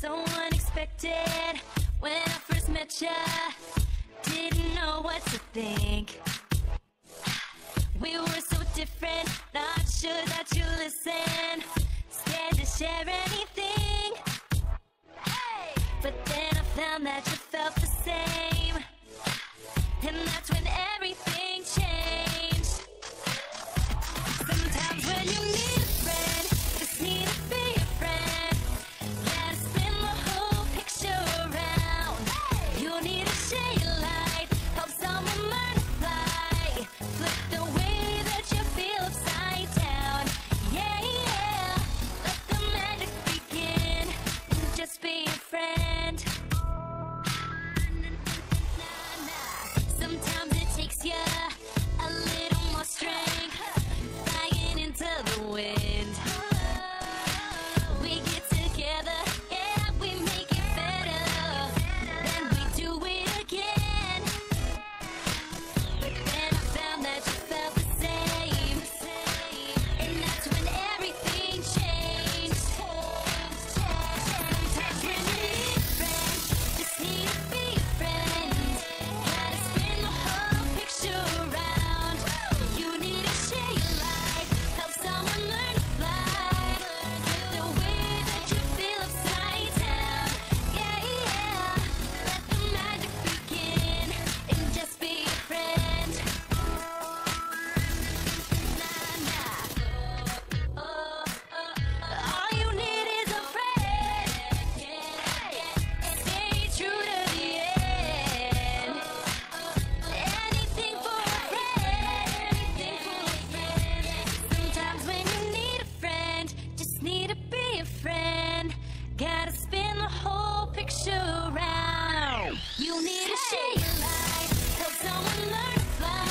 So unexpected when I first met ya. Didn't know what to think. We were so different, not sure that you listen. Scared to share anything. But then I found that you felt the same. And that's when everything changed. Sometimes when you need a friend, just need to be a friend. Gotta spin the whole picture around. You need to share your light, help someone learn to fly. Flip the way that you feel upside down. Yeah, yeah. Let the magic begin. Just be a friend. Sometimes it takes you a little more strength, flying into the wind. We get together, yeah, we make it better. Then we do it again. But then I found that you felt the same. And that's when everything changed. Sometimes when you need a friend, just need to be a friend. Gotta spin the whole picture around. You need to share your life, help someone learn to fly. Flip the way that you feel upside down. Yeah, yeah. Let the magic begin and just be a friend. All you need is a friend. Stay true to the end. Anything for a friend. Sometimes when you need a friend, just need to be a friend. Gotta spin the whole picture around. You need to share your life, help someone learn to fly.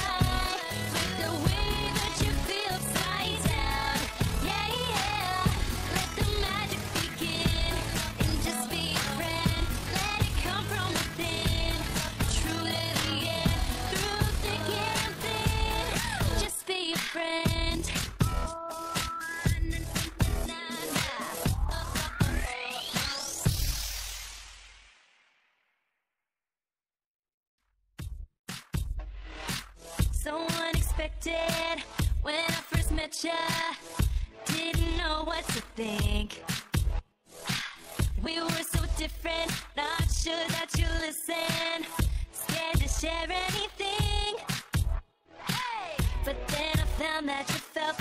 Flip the way that you feel upside down. Yeah, yeah. Let the magic begin and just be a friend. Let it come from within. True to the end, through thick and thin. Just be a friend. So unexpected when I first met ya. Didn't know what to think. We were so different, not sure that you listen. Scared to share anything. But then I found that you felt